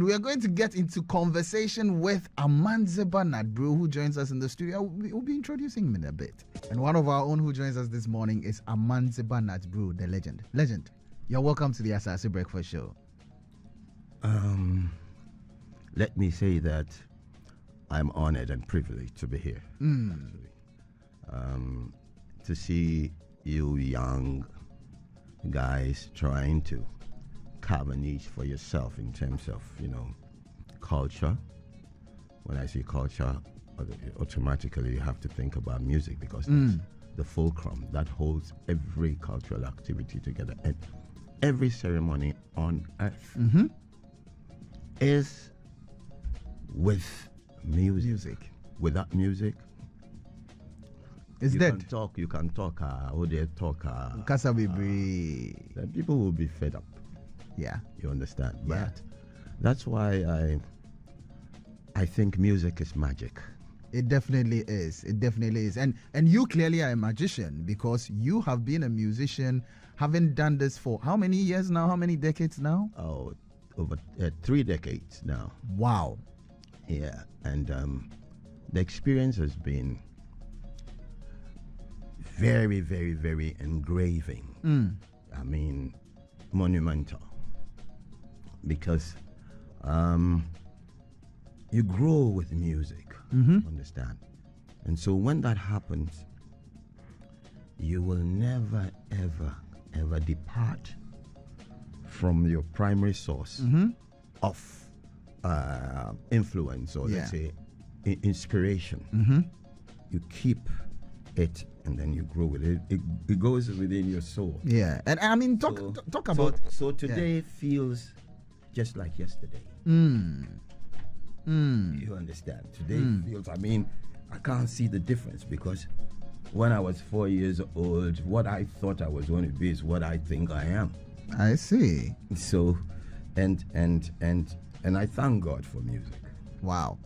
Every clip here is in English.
We are going to get into conversation with Amandzeba Nat Brew, who joins us in the studio. We'll be introducing him in a bit. And one of our own who joins us this morning is Amandzeba Nat Brew, the legend. Legend, you're welcome to the Asaase Breakfast show. Let me say that I'm honored and privileged to be here. To see you young guys trying to carve a niche for yourself in terms of, culture. When I say culture, automatically you have to think about music, because that's the fulcrum that holds every cultural activity together. And every ceremony on earth is with music. Without music, it's dead. You can talk. Then people will be fed up. Yeah, you understand. Yeah. But that's why I think music is magic. It definitely is. It definitely is. And you clearly are a magician, because you have been a musician, having done this for how many years now? How many decades now? Oh, over 3 decades now. Wow. Yeah, and the experience has been very, very, very engraving. I mean, monumental. Because you grow with music, understand? And so when that happens, you will never, ever, ever depart from your primary source of influence, or let's say inspiration. You keep it, and then you grow with it. It goes within your soul. Yeah, and I mean, talk about. So today feels just like yesterday. You understand? Today feels. I mean, I can't see the difference, because when I was 4 years old, what I thought I was going to be is what I think I am. I see. So, and I thank God for music. Wow.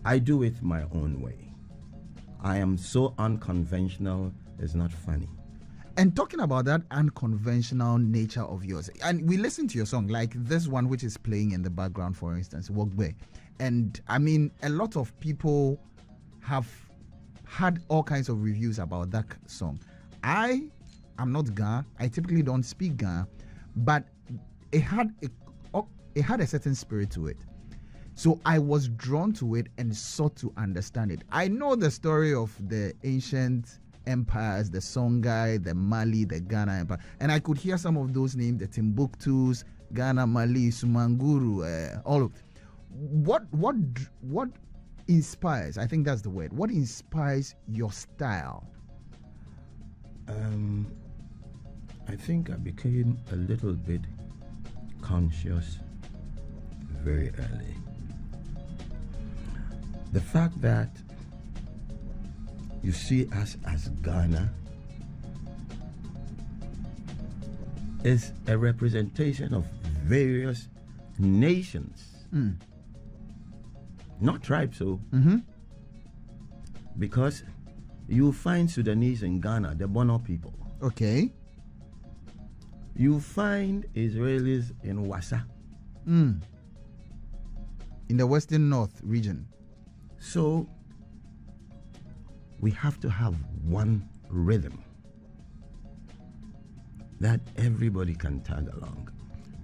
I do it my own way. I am so unconventional, it's not funny. And talking about that unconventional nature of yours, and we listen to your song, like this one which is playing in the background, for instance, Wogbe. And I mean, a lot of people have had all kinds of reviews about that song. I am not Ga. I typically don't speak Ga, but it had a certain spirit to it. So I was drawn to it and sought to understand it. I know the story of the ancient empires, the Songhai, the Mali, the Ghana Empire, and I could hear some of those names, the Timbuktus, Ghana, Mali, Sumanguru, all of. What inspires? I think that's the word. What inspires your style? I think I became a little bit conscious very early. The fact that you see us as Ghana is a representation of various nations, not tribes. So, because you find Sudanese in Ghana, the Bono people. Okay. You find Israelis in Wassa, in the Western North region. So we have to have one rhythm that everybody can tag along.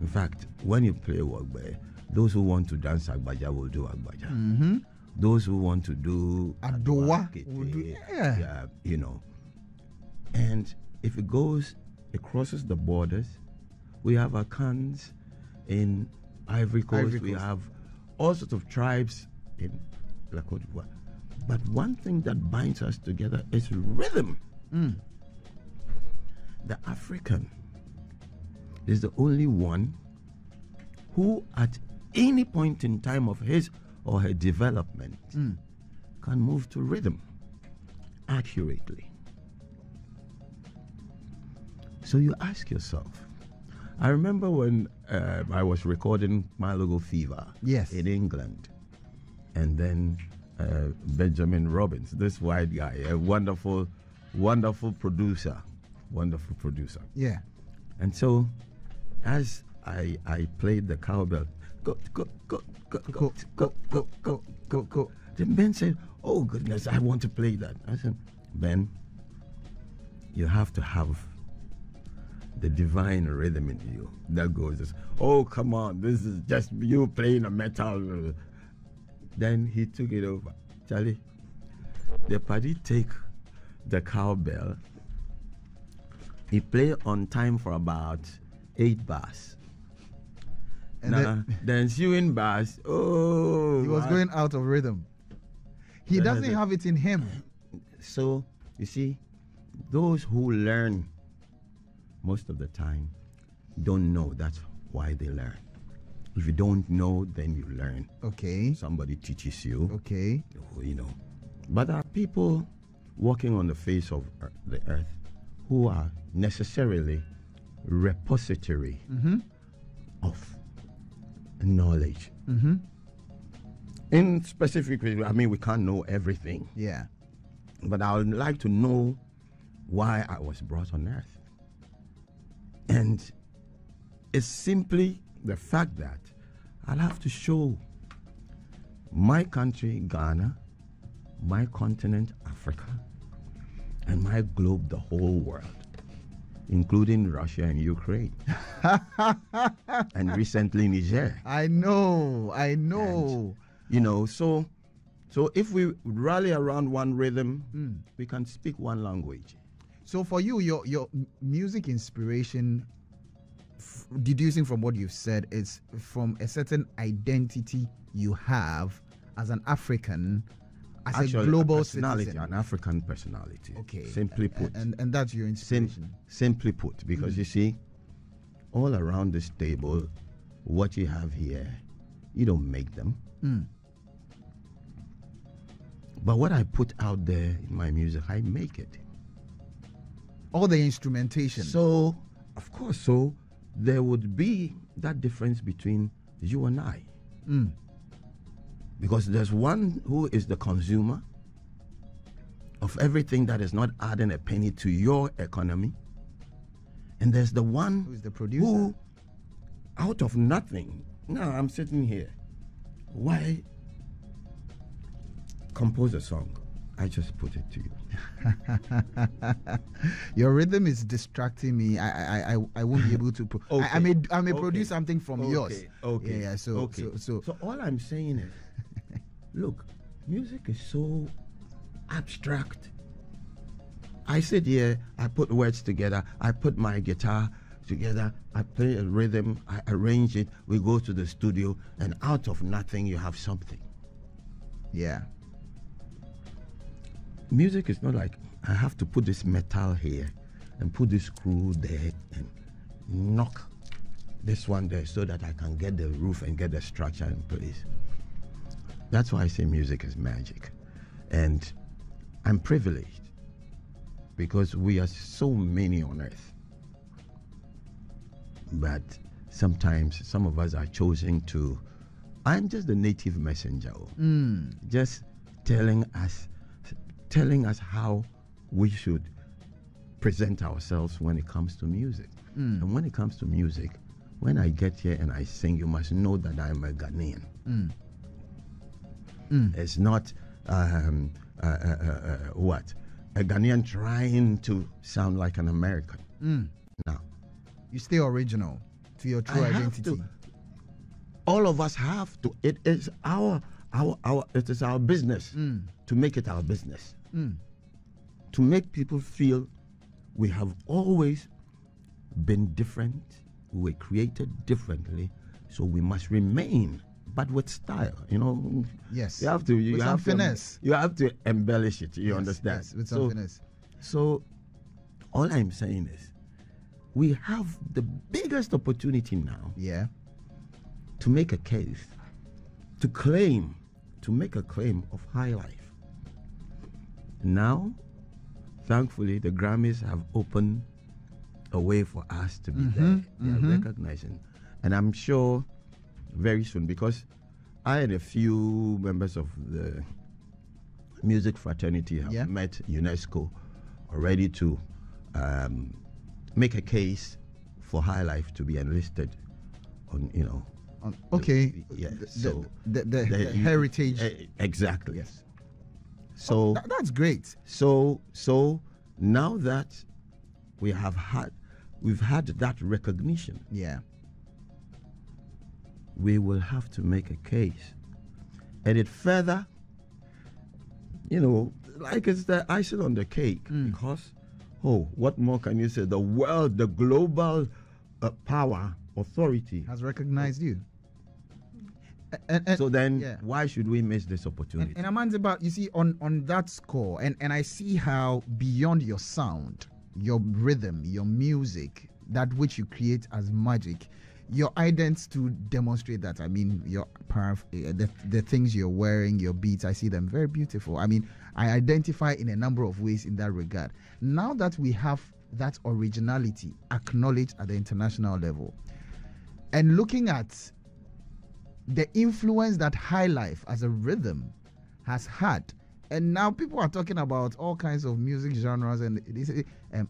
In fact, when you play Wogbe, those who want to dance Agbaja will do Agbaja. Those who want to do Adowa will do, you know. And if it crosses the borders, we have Akans in Ivory Coast. We have all sorts of tribes in La Côte d'Ivoire. But one thing that binds us together is rhythm. The African is the only one who at any point in time of his or her development can move to rhythm accurately. So you ask yourself, I remember when I was recording My Logo Fever in England, and then Benjamin Robbins, this white guy, a wonderful producer. Yeah. And so as I played the cowbell, go, go, go, go, go, go, go, go, go, go. Then Ben said, oh goodness, I want to play that. I said, Ben, you have to have the divine rhythm in you that goes, oh come on, this is just you playing a metal. Then he took it over. Charlie, the party take the cowbell. He played on time for about 8 bars. And now, the ensuing bars, he was going out of rhythm. He doesn't have it in him. So, you see, those who learn most of the time don't know. That's why they learn. If you don't know, then you learn. Okay. Somebody teaches you. Okay. You know. But there are people walking on the face of the earth who are necessarily repository of knowledge. In specific, I mean, we can't know everything. Yeah. But I would like to know why I was brought on earth. And it's simply the fact that I'll have to show my country, Ghana, my continent, Africa, and my globe, the whole world, including Russia and Ukraine, and recently Niger. I know. And, you know, so if we rally around one rhythm, we can speak one language. So for you, your music inspiration, deducing from what you've said, is from a certain identity you have as an African, as actually, a global citizen. An African personality. Okay. Simply put. And that's your inspiration. Simply put, because you see, all around this table, what you have here, you don't make them. But what I put out there in my music, I make it. All the instrumentation. So, of course, so there would be that difference between you and I. Because there's one who is the consumer of everything that is not adding a penny to your economy. And there's the one who's the producer, who, out of nothing, now I'm sitting here. Why compose a song? I just put it to you. Your rhythm is distracting me. I won't be able to. I may produce something from yours. Okay. Yeah. So all I'm saying is, look, music is so abstract. I sit here, I put words together, I put my guitar together, I play a rhythm, I arrange it, we go to the studio, and out of nothing you have something. Yeah. Music is not like I have to put this metal here and put this screw there and knock this one there so that I can get the roof and get the structure in place. That's why I say music is magic. And I'm privileged because we are so many on earth. But sometimes some of us are chosen to, I'm just the native messenger, just telling us how we should present ourselves when it comes to music. And when it comes to music, when I get here and I sing, you must know that I'm a Ghanaian. It's not what? A Ghanaian trying to sound like an American. Now, you stay original to your true identity. All of us have to. It is our business to make it our business. To make people feel we have always been different, we were created differently, so we must remain, but with style. You know. Yes. You have to. You with have some finesse. You have to embellish it. You understand? Yes, with some finesse. So, all I'm saying is, we have the biggest opportunity now. Yeah. To make a case, to make a claim of high life. Now, thankfully, the Grammys have opened a way for us to be there. They are recognizing. And I'm sure very soon, because I and a few members of the music fraternity have met UNESCO already to make a case for high life to be enlisted on, Okay. Yeah. The heritage. Exactly. Yes. So that's great. So now that we've had that recognition. Yeah. We will have to make a case, and it further, like it's the icing on the cake, because, what more can you say? The world, the global power authority has recognized you. And so then, why should we miss this opportunity? And Amandzeba, you see, on that score, and I see how beyond your sound, your rhythm, your music, that which you create as magic, your idents to demonstrate that. I mean, your the things you're wearing, your beats, I see them very beautiful. I mean, I identify in a number of ways in that regard. Now that we have that originality acknowledged at the international level, and looking at the influence that high life as a rhythm has had, and now people are talking about all kinds of music genres and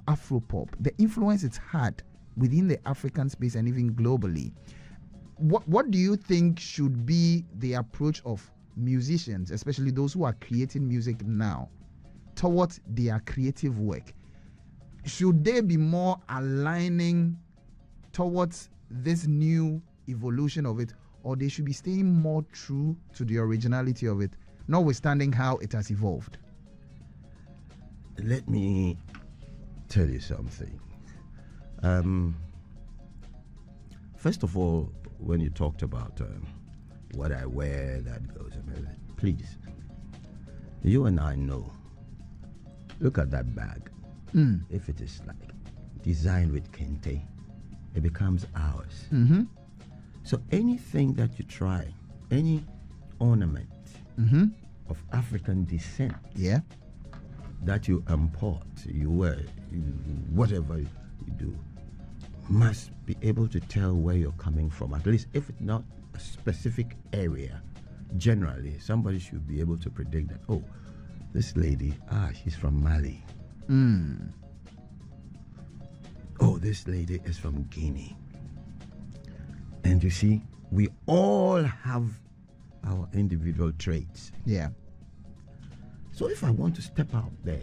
Afro pop, the influence it's had within the African space and even globally. What do you think should be the approach of musicians, especially those who are creating music now, towards their creative work? Should they be more aligning towards this new evolution of it, or they should be staying more true to the originality of it, notwithstanding how it has evolved? Let me tell you something. First of all, when you talked about what I wear, that goes, please, you and I know. Look at that bag. If it is like designed with kente, it becomes ours. Mm-hmm. So anything that you try, any ornament of African descent, that you import, you wear, whatever you do, must be able to tell where you're coming from. At least if it's not a specific area, generally somebody should be able to predict that, oh, this lady, she's from Mali. Oh, this lady is from Guinea. And you see, we all have our individual traits. Yeah. So if I want to step out there,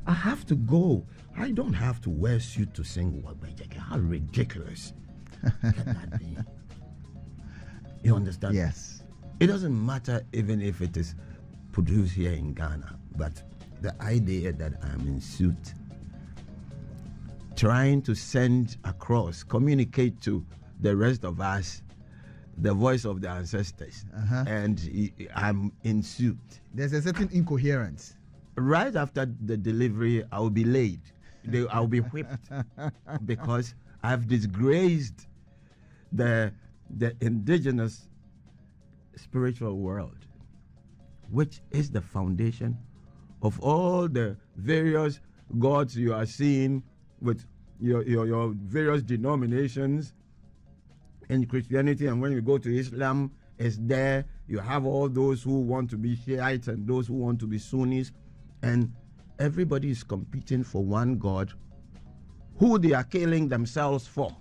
I have to go. I don't have to wear suit to sing Wagbajaga. How ridiculous can that be? You understand? Yes. It doesn't matter even if it is produced here in Ghana, but the idea that I'm in suit, trying to send across, communicate to the rest of us the voice of the ancestors, and I'm in suit. There's a certain incoherence. Right after the delivery, I will be laid. I'll be whipped because I've disgraced the indigenous spiritual world, which is the foundation of all the various gods you are seeing with your various denominations in Christianity. And when you go to Islam, it's there. You have all those who want to be Shiites and those who want to be Sunnis, and everybody is competing for one God who they are killing themselves for.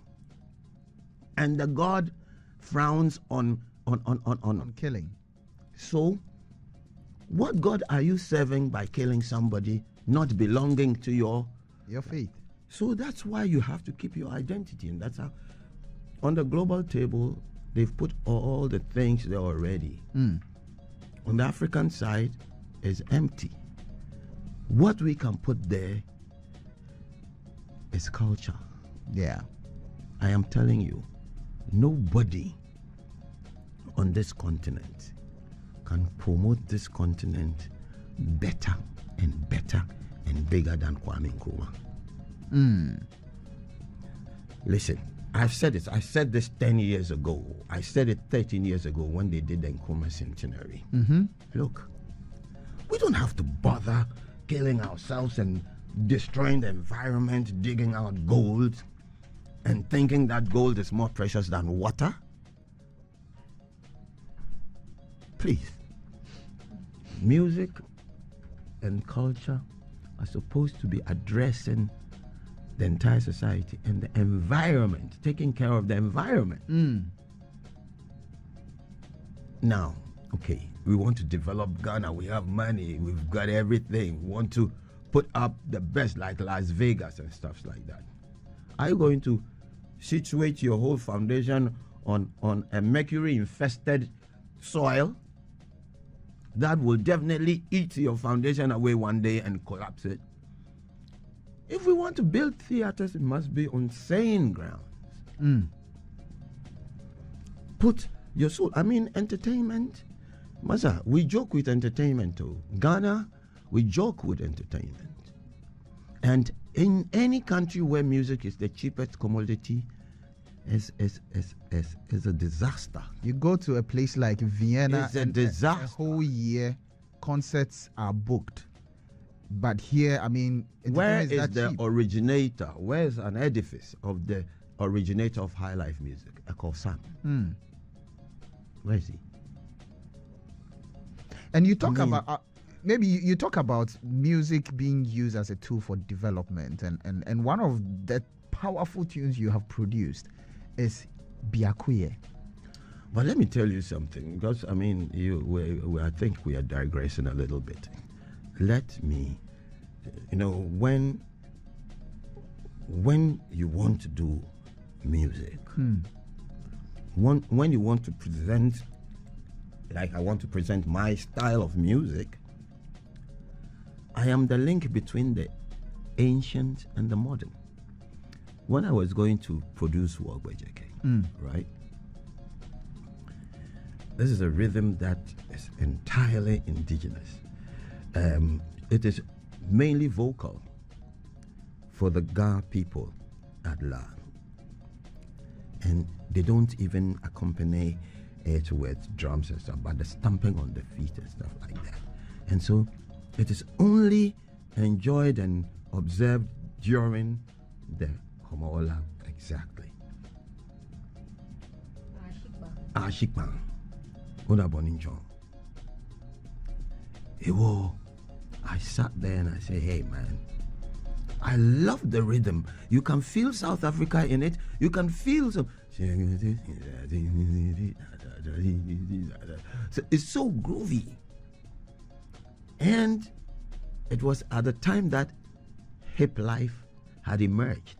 And the God frowns on killing. So what God are you serving by killing somebody not belonging to your faith? So that's why you have to keep your identity. And that's how on the global table they've put all the things there already. On the African side is empty. What we can put there is culture. Yeah. I am telling you, nobody on this continent can promote this continent better and better and bigger than Kwame Nkrumah. Listen, I've said it. I said this 10 years ago. I said it 13 years ago when they did the Nkrumah centenary. Look, we don't have to bother killing ourselves and destroying the environment, digging out gold, and thinking that gold is more precious than water. Please. Music and culture are supposed to be addressing the entire society and the environment, taking care of the environment. Now, okay, we want to develop Ghana. We have money. We've got everything. We want to put up the best, like Las Vegas and stuff like that. Are you going to situate your whole foundation on a mercury-infested soil that will definitely eat your foundation away one day and collapse it? If we want to build theaters, it must be on sane grounds. Put your soul. I mean, entertainment. Masa, we joke with entertainment too. Ghana, we joke with entertainment. And in any country where music is the cheapest commodity, is a disaster. You go to a place like Vienna, it's a disaster. A whole year, concerts are booked. But here, I mean, where is the cheap? Originator? Where is an edifice of the originator of high life music? Ekosam. Where is he? And you talk about maybe you talk about music being used as a tool for development, and one of the powerful tunes you have produced is Biakuye. But let me tell you something, because I mean, I think we are digressing a little bit. Let me, when you want to do music, when you want to present, like I want to present my style of music, I am the link between the ancient and the modern. When I was going to produce Wogbejeke, right? This is a rhythm that is entirely indigenous. It is mainly vocal for the Ga people at large. And they don't even accompany it with drums and stuff, but the stamping on the feet and stuff like that. And so it is only enjoyed and observed during the Homola, exactly. Ashikban. Unaboninjo. I sat there and I said, hey man, I love the rhythm. You can feel South Africa in it. You can feel some. So it's so groovy. And it was at the time that hip life had emerged.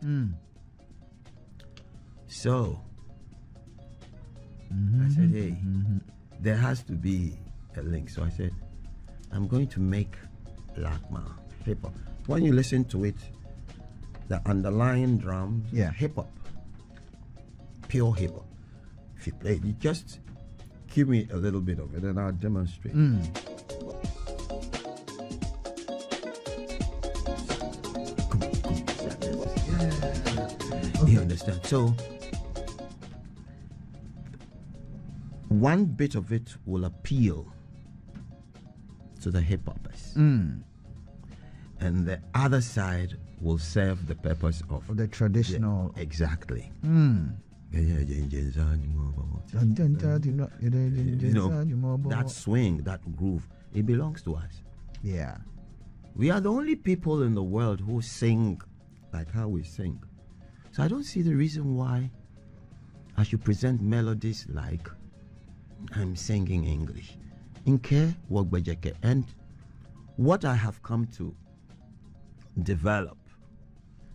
So I said, hey, there has to be a link. So I said, I'm going to make Lakma hip hop. When you listen to it, the underlying drums, hip hop, pure hip hop. If you play it, you just give me a little bit of it and I'll demonstrate. You understand? So one bit of it will appeal to the hip hoppers, and the other side will serve the purpose of the traditional. Exactly. That swing, that groove, it belongs to us. Yeah. We are the only people in the world who sing like how we sing. So I don't see the reason why I should present melodies like I'm singing English. Inke Wogbejeke. And what I have come to develop,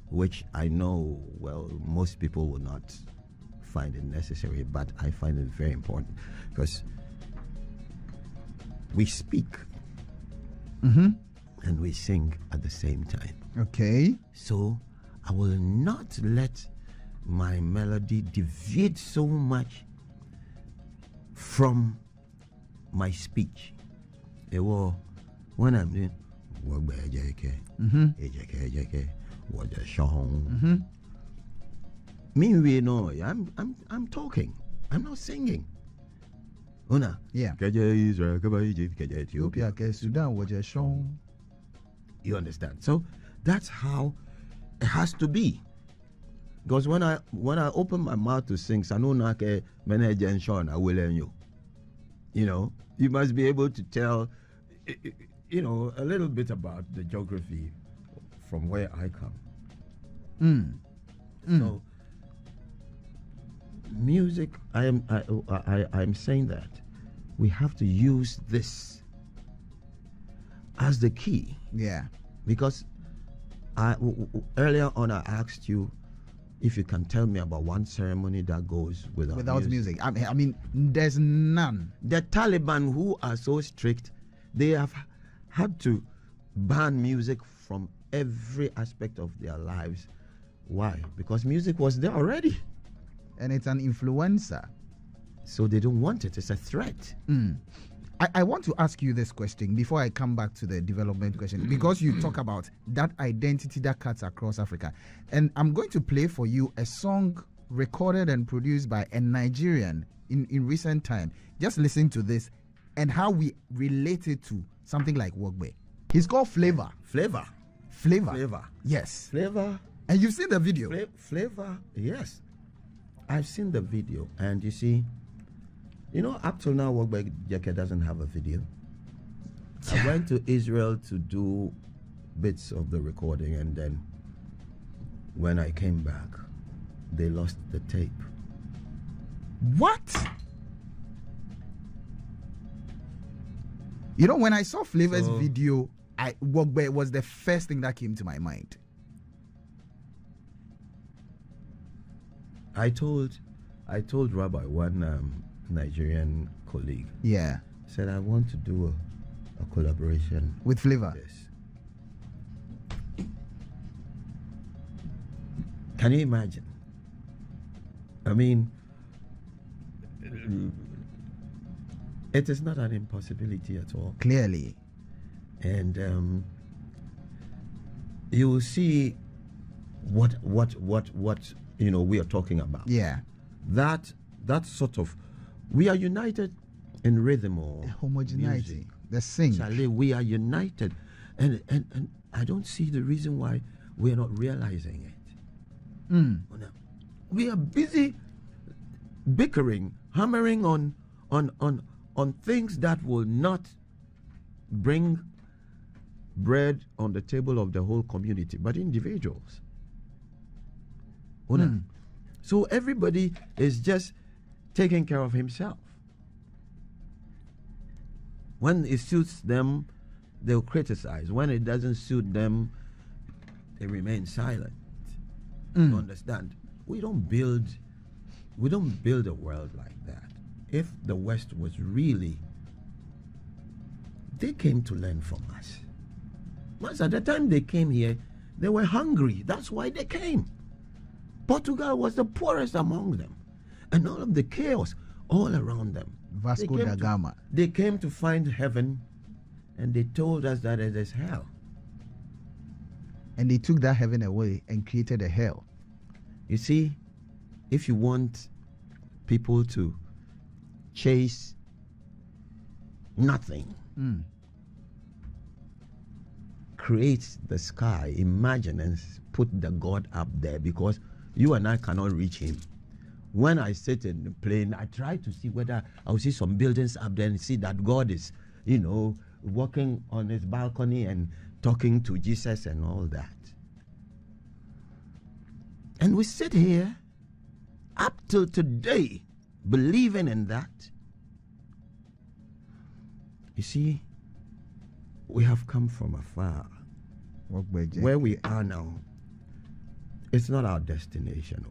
which I know, well, most people will not find it necessary, but I find it very important, because we speak and we sing at the same time. Okay. So I will not let my melody deviate so much from my speech. When I'm doing I'm talking. I'm not singing. Yeah. Ethiopia, Sudan, you understand? So that's how it has to be. Because when I open my mouth to sing, you must be able to tell, a little bit about the geography from where I come. So music, I'm saying that we have to use this as the key. Yeah. Because earlier on I asked you if you can tell me about one ceremony that goes without music. I mean, there's none. The Taliban, who are so strict, they have had to ban music from every aspect of their lives. Why? Because music was there already. And it's an influencer. So they don't want it. It's a threat. I want to ask you this question before I come back to the development question, because you talk about that identity that cuts across Africa. And I'm going to play for you a song recorded and produced by a Nigerian in recent time. Just listen to this and how we relate it to something like Wogbe. He's called Flavor. Flavor. Yes. Flavor. And you've seen the video? Flavor, yes. I've seen the video. And you see, up till now, Wogbe Jeke doesn't have a video. I went to Israel to do bits of the recording, and then when I came back, they lost the tape. What? When I saw Flavor's video, Wogbe was the first thing that came to my mind. I told Rabbi, one Nigerian colleague. Yeah. Said, I want to do a collaboration with Flavor. Yes. Can you imagine? I mean, it is not an impossibility at all. Clearly. And you will see what we are talking about. Yeah. That sort of, we are united in rhythm or homogeneity. Music. The sing. Charlie, we are united, and I don't see the reason why we are not realizing it. We are busy bickering, hammering on things that will not bring bread on the table of the whole community, but individuals. So everybody is just taking care of himself. When it suits them, they'll criticize. When it doesn't suit them, they remain silent. You understand? We don't build a world like that. If the West was really, they came to learn from us. Once at the time they came here, they were hungry. That's why they came. Portugal was the poorest among them, and all of the chaos all around them. Vasco da Gama. They came to find heaven, and they told us that it is hell. And they took that heaven away and created a hell. You see, if you want people to chase nothing, create the sky, imagine, and put the God up there, because you and I cannot reach him. When I sit in the plane, I try to see whether I'll see some buildings up there and see that God is, walking on his balcony and talking to Jesus and all that. And we sit here up till today believing in that. You see, we have come from afar. Where we are now, it's not our destination.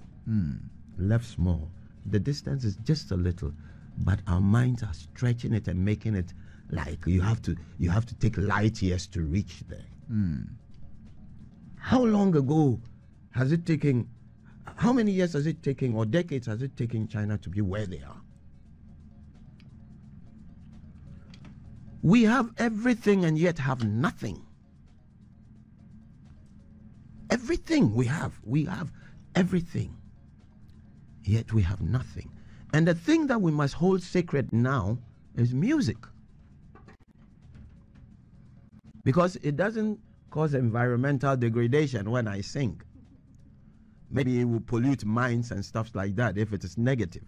Left small. The distance is just a little, but our minds are stretching it and making it like you have to take light years to reach there. How long ago has it taken? How many years has it taken, or decades has it taken China to be where they are? We have everything and yet have nothing. Everything we have everything, yet we have nothing. And the thing that we must hold sacred now is music, because it doesn't cause environmental degradation when I sing. Maybe it will pollute minds and stuff like that if it is negative,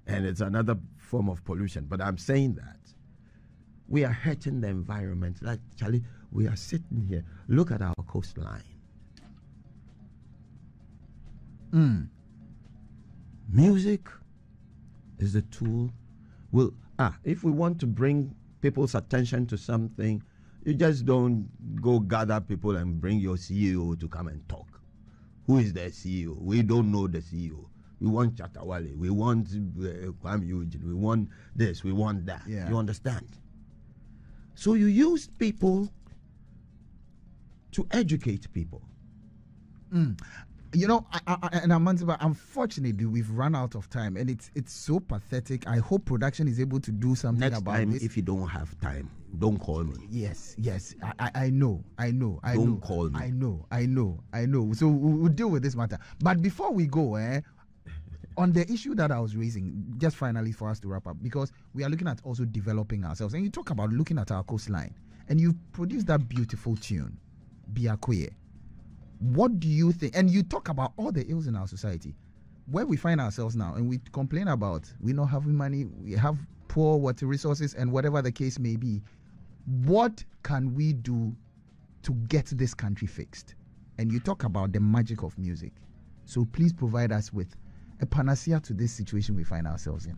and it's another form of pollution. But I'm saying that we are hurting the environment. Like, Charlie, we are sitting here. Look at our coastline. Music is the tool. If we want to bring people's attention to something, you just don't go gather people and bring your CEO to come and talk. Who is the CEO? We don't know the CEO. We want Chatawale. We want Kwame Eugene. We want this. We want that. Yeah. You understand? So you use people to educate people. You know, and Amandzeba, unfortunately, we've run out of time, and it's so pathetic. I hope production is able to do something Next about time, this. if you don't have time, don't call me. Yes, I know. Don't call me. I know. So we'll deal with this matter. But before we go, on the issue that I was raising, just finally for us to wrap up, because we are looking at also developing ourselves, and you talk about looking at our coastline, and you produce that beautiful tune, Biakwe. What do you think? And you talk about all the ills in our society, where we find ourselves now, and we complain about we not having money, we have poor water resources, and whatever the case may be. What can we do to get this country fixed? And you talk about the magic of music. So please provide us with a panacea to this situation we find ourselves in.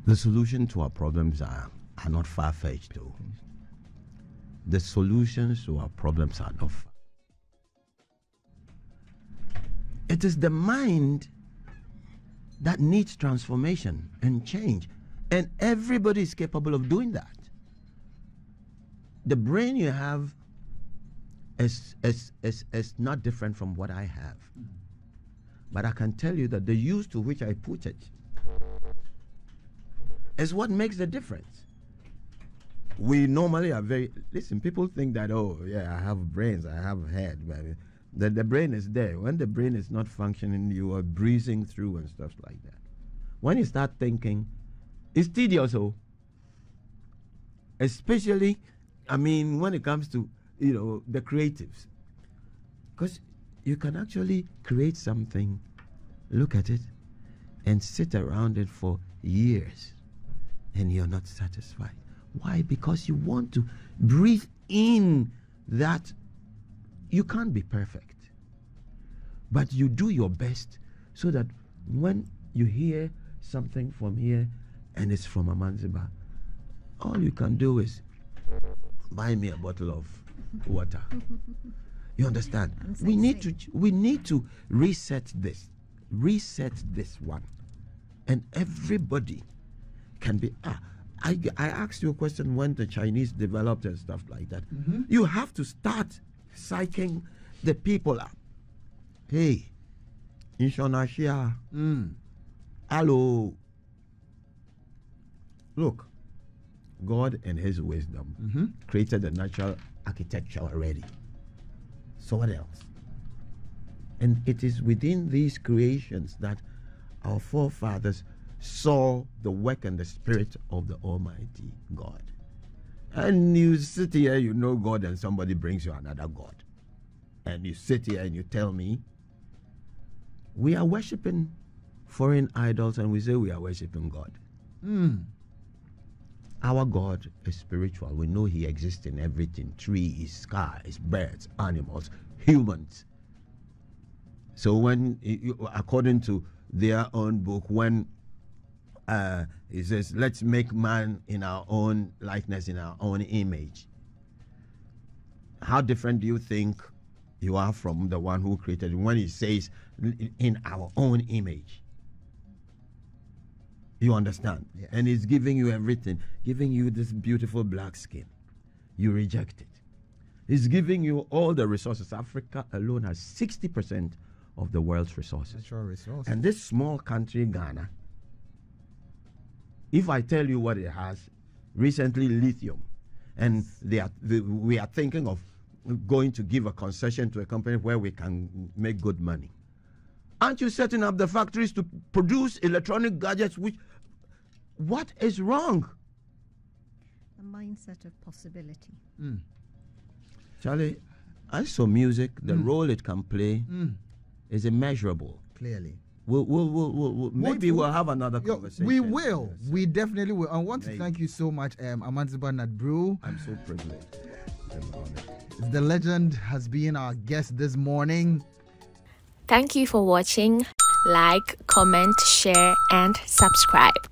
The solution to our problems are not far-fetched, though. The solutions to our problems are not far. It is the mind that needs transformation and change, and everybody is capable of doing that. The brain you have is not different from what I have, but I can tell you that the use to which I put it is what makes the difference. We normally are people think that, oh yeah, I have brains, I have a head, but the brain is there. When the brain is not functioning, you are breezing through and stuff like that. When you start thinking, it's tedious, especially, when it comes to, the creatives. Because you can actually create something, look at it, and sit around it for years, and you're not satisfied. Why? Because you want to breathe in that you can't be perfect, but you do your best so that when you hear something from here and it's from Amandzeba, all you can do is buy me a bottle of water. You understand? We need to reset this one, and everybody can be. I asked you a question when the Chinese developed and stuff like that. You have to start psyching the people up. Hey, Inshonashia. Hello. Look, God in his wisdom created the natural architecture already. So what else? And it is within these creations that our forefathers saw the work and the spirit of the Almighty God. And you sit here, you know God, and somebody brings you another God. And you sit here and you tell me, we are worshiping foreign idols, and we say we are worshiping God. Our God is spiritual. We know he exists in everything: trees, skies, birds, animals, humans. So when, according to their own book, when it says, let's make man in our own likeness, in our own image. How different do you think you are from the one who created? When he says, in our own image. You understand? Yes. And he's giving you everything, giving you this beautiful black skin. You reject it. He's giving you all the resources. Africa alone has 60% of the world's resources. Natural resources. And this small country, Ghana, if I tell you what it has, recently lithium, and we are thinking of going to give a concession to a company where we can make good money. Aren't you setting up the factories to produce electronic gadgets? What is wrong? A mindset of possibility. Charlie, I saw music, the role it can play is immeasurable. Clearly. Maybe we'll have another conversation. We will. Yes. We definitely will. I want to thank you so much, Amandzeba Nat Brew. I'm so privileged. I'm honored. The legend has been our guest this morning. Thank you for watching. Like, comment, share, and subscribe.